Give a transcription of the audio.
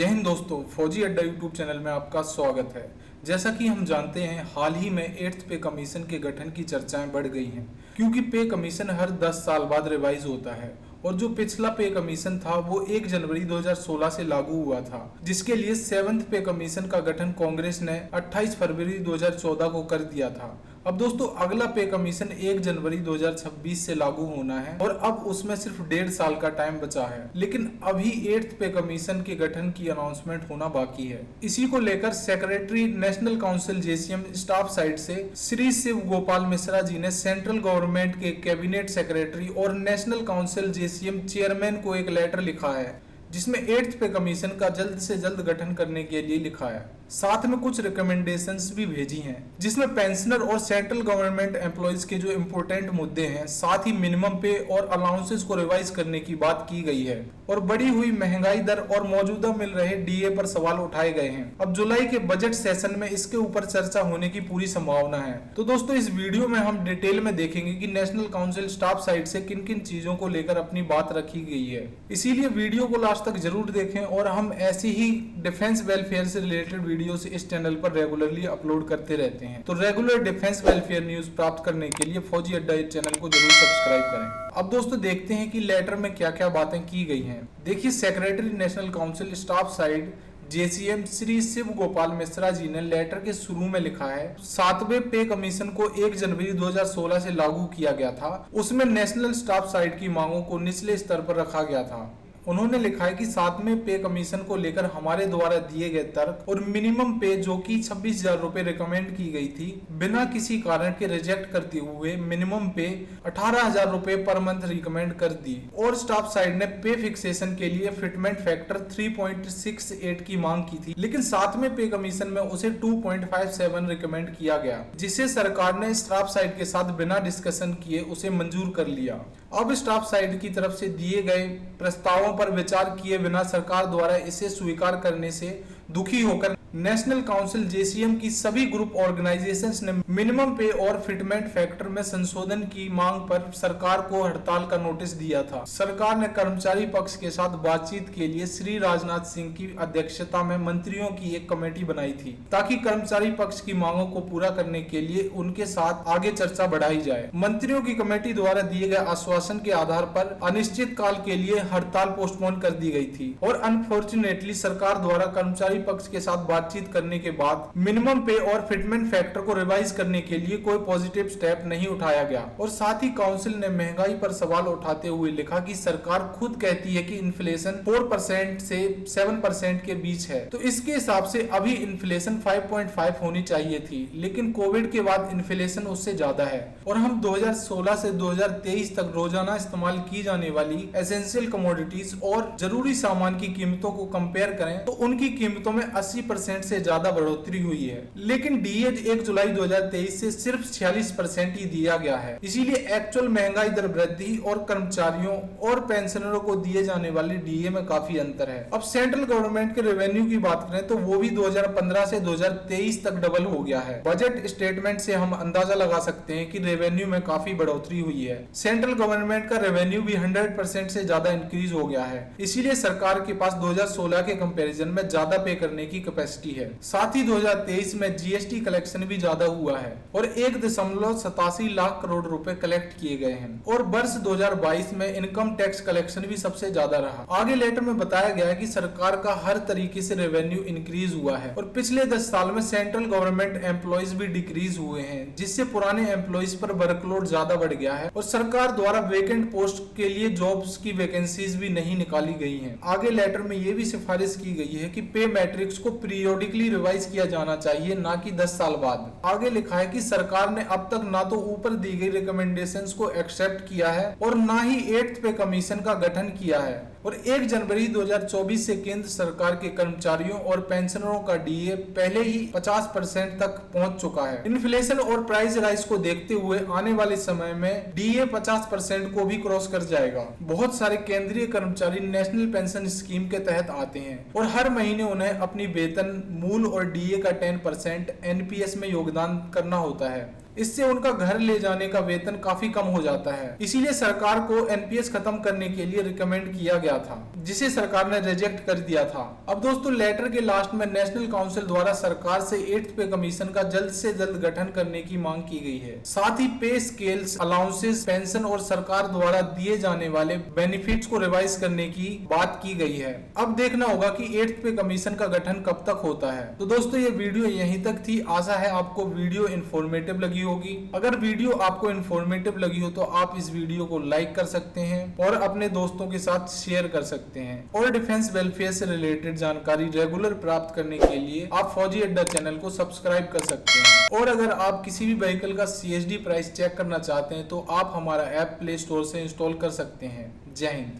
जय हिंद दोस्तों, फौजी अड्डा यूट्यूब चैनल में आपका स्वागत है। जैसा कि हम जानते हैं, हाल ही में 8th पे कमीशन के गठन की चर्चाएं बढ़ गई हैं, क्योंकि पे कमीशन हर 10 साल बाद रिवाइज होता है और जो पिछला पे कमीशन था वो 1 जनवरी 2016 से लागू हुआ था, जिसके लिए 7th पे कमीशन का गठन कांग्रेस ने 28 फरवरी 2014 को कर दिया था। अब दोस्तों, अगला पे कमीशन 1 जनवरी 2026 से लागू होना है और अब उसमें सिर्फ 1.5 साल का टाइम बचा है, लेकिन अभी 8th पे कमीशन के गठन की अनाउंसमेंट होना बाकी है। इसी को लेकर secretary national council JCM staff side से श्री शिव गोपाल मिश्रा जी ने सेंट्रल गवर्नमेंट के कैबिनेट सेक्रेटरी और नेशनल काउंसिल जेसीएम चेयरमैन को एक लेटर लिखा है, जिसमें 8th पे कमीशन का जल्द से जल्द गठन करने के लिए लिखा है। साथ में कुछ रिकमेंडेशंस भी भेजी हैं, जिसमें पेंशनर और सेंट्रल गवर्नमेंट एम्प्लॉयज के जो इम्पोर्टेंट मुद्दे हैं, साथ ही मिनिमम पे और अलाउंसेस को रिवाइज करने की बात की गई है और बढ़ी हुई महंगाई दर और मौजूदा मिल रहे डीए पर सवाल उठाए गए हैं। अब जुलाई के बजट सेशन में इसके ऊपर चर्चा होने की पूरी संभावना है। तो दोस्तों, इस वीडियो में हम डिटेल में देखेंगे कि नेशनल काउंसिल स्टाफ साइड से किन किन चीजों को लेकर अपनी बात रखी गई है। इसीलिए वीडियो को लास्ट तक जरूर देखें और हम ऐसी ही डिफेंस वेलफेयर से रिलेटेड वीडियोस इस चैनल पर रेगुलरली अपलोड करते रहते हैं। तो रेगुलर डिफेंस वेलफेयर न्यूज प्राप्त करने के लिए फौजी अड्डा चैनल को जरूर सब्सक्राइब करें। अब दोस्तों, देखते हैं कि लेटर में क्या क्या बातें की गई हैं। देखिए, secretary national council staff side JCM Shri Shiv Gopal Mishra ji ने लेटर के शुरू में लिखा है, 7वें पे कमीशन को 1 जनवरी 2016 से लागू किया गया था। उसमें नेशनल स्टाफ साइड की मांगों को निचले स्तर पर रखा गया था। उन्होंने लिखा है कि 7वें पे कमीशन को लेकर हमारे द्वारा दिए गए तर्क और मिनिमम पे जो कि 26,000 रुपए रिकमेंड की गई थी, बिना किसी कारण के रिजेक्ट करते हुए मिनिमम पे 18,000 रुपए पर मंथ रिकमेंड कर दी और स्टाफ साइड ने पे फिक्सेशन के लिए फिटमेंट फैक्टर 3.68 की मांग की थी, लेकिन 7वें पे कमीशन में उसे 2.57 रिकमेंड किया गया, जिसे सरकार ने स्टाफ साइड के साथ बिना डिस्कशन किए उसे मंजूर कर लिया। अब स्टाफ साइड की तरफ से दिए गए प्रस्तावों पर विचार किए बिना सरकार द्वारा इसे स्वीकार करने से दुखी होकर नेशनल काउंसिल जेसीएम की सभी ग्रुप ऑर्गेनाइजेशंस ने मिनिमम पे और फिटमेंट फैक्टर में संशोधन की मांग पर सरकार को हड़ताल का नोटिस दिया था। सरकार ने कर्मचारी पक्ष के साथ बातचीत के लिए श्री राजनाथ सिंह की अध्यक्षता में मंत्रियों की एक कमेटी बनाई थी, ताकि कर्मचारी पक्ष की मांगों को पूरा करने के लिए उनके साथ आगे चर्चा बढ़ाई जाए। मंत्रियों की कमेटी द्वारा दिए गए आश्वासन के आधार पर अनिश्चित काल के लिए हड़ताल पोस्टपोन कर दी गई थी और अनफॉर्चुनेटली सरकार द्वारा कर्मचारी पक्ष के साथ बातचीत करने के बाद मिनिमम पे और फिटमेंट फैक्टर को रिवाइज करने के लिए कोई पॉजिटिव स्टेप नहीं उठाया गया। और साथ ही काउंसिल ने महंगाई पर सवाल उठाते हुए लिखा कि सरकार खुद कहती है कि इन्फ्लेशन 4% से 7% के बीच है, तो इसके हिसाब से अभी इन्फ्लेशन 5.5 होनी चाहिए थी, लेकिन कोविड के बाद इन्फ्लेशन उससे ज्यादा है और हम 2016 से 2023 तक रोजाना इस्तेमाल की जाने वाली एसेंशियल कमोडिटीज और जरूरी सामान की कीमतों को कंपेयर करें तो उनकी कीमतों में 80% से ज्यादा बढ़ोतरी हुई है, लेकिन डीए 1 जुलाई 2023 से सिर्फ 46% ही दिया गया है। इसीलिए एक्चुअल महंगाई दर वृद्धि और कर्मचारियों और पेंशनरों को दिए जाने वाले डीए में काफी अंतर है। अब सेंट्रल गवर्नमेंट के रेवेन्यू की बात करें तो वो भी 2015 से 2023 तक डबल हो गया है। बजट स्टेटमेंट से हम अंदाजा लगा सकते हैं कि रेवेन्यू में काफी बढ़ोतरी हुई है। सेंट्रल गवर्नमेंट का रेवेन्यू भी 100% से ज्यादा इंक्रीज हो गया है, इसीलिए सरकार के पास 2016 के कंपैरिजन में ज्यादा पे करने की कैपेसिटी है। साथ ही 2023 में जीएसटी कलेक्शन भी ज्यादा हुआ है और 1.87 लाख करोड़ रुपए कलेक्ट किए गए हैं और वर्ष 2022 में इनकम टैक्स कलेक्शन भी सबसे ज्यादा रहा। आगे लेटर में बताया गया है कि सरकार का हर तरीके से रेवेन्यू इंक्रीज हुआ है और पिछले 10 साल में सेंट्रल गवर्नमेंट एम्प्लॉयज भी डिक्रीज हुए हैं, जिससे पुराने एम्प्लॉयज पर वर्कलोड ज्यादा बढ़ गया है और सरकार द्वारा वेकेंट पोस्ट के लिए जॉब्स की वैकेंसीज भी नहीं निकाली गई हैं। आगे लेटर में ये भी सिफारिश की गई है कि पे मैट्रिक्स को पीरियोडिकली रिवाइज किया जाना चाहिए, ना कि 10 साल बाद। आगे लिखा है कि सरकार ने अब तक ना तो ऊपर दी गई रिकमेंडेशंस को एक्सेप्ट किया है और ना ही 8th पे कमीशन का गठन किया है और 1 जनवरी 2024 से केंद्र सरकार के कर्मचारियों और पेंशनरों का डीए पहले ही 50% तक पहुंच चुका है। इन्फ्लेशन और प्राइस राइज को देखते हुए आने वाले समय में डीए 50% को भी क्रॉस कर जाएगा। बहुत सारे केंद्रीय कर्मचारी नेशनल पेंशन स्कीम के तहत आते हैं और हर महीने उन्हें अपनी वेतन, मूल और डीए का 10% एनपीएस में योगदान करना होता है। इससे उनका घर ले जाने का वेतन काफी कम हो जाता है। इसीलिए सरकार को एनपीएस खत्म करने के लिए रिकमेंड किया गया था, जिसे सरकार ने रिजेक्ट कर दिया था। अब दोस्तों लेटर के लास्ट में नेशनल काउंसिल द्वारा सरकार से 8th पे कमीशन का जल्द से जल्द गठन करने की मांग की गई है। साथ ही पे स्केल्स, अलाउंसेस, पेंशन और सरकार द्वारा दिए जाने वाले बेनिफिट्स को रिवाइज करने की बात की गई है। अब देखना होगा कि 8th पे कमीशन का गठन कब तक होता है। तो दोस्तों ये वीडियो यहीं तक थी। आशा है आपको वीडियो इन्फॉर्मेटिव लगी होगी। अगर वीडियो आपको इन्फॉर्मेटिव लगी हो तो आप इस वीडियो को लाइक कर सकते हैं और अपने दोस्तों के साथ शेयर कर सकते हैं। और डिफेंस वेलफेयर से रिलेटेड जानकारी रेगुलर प्राप्त करने के लिए आप फौजी अड्डा चैनल को सब्सक्राइब कर सकते हैं। और अगर आप किसी भी व्हीकल का CSD प्राइस चेक करना चाहते हैं तो आप हमारा ऐप प्ले स्टोर से इंस्टॉल कर सकते हैं। जय हिंद।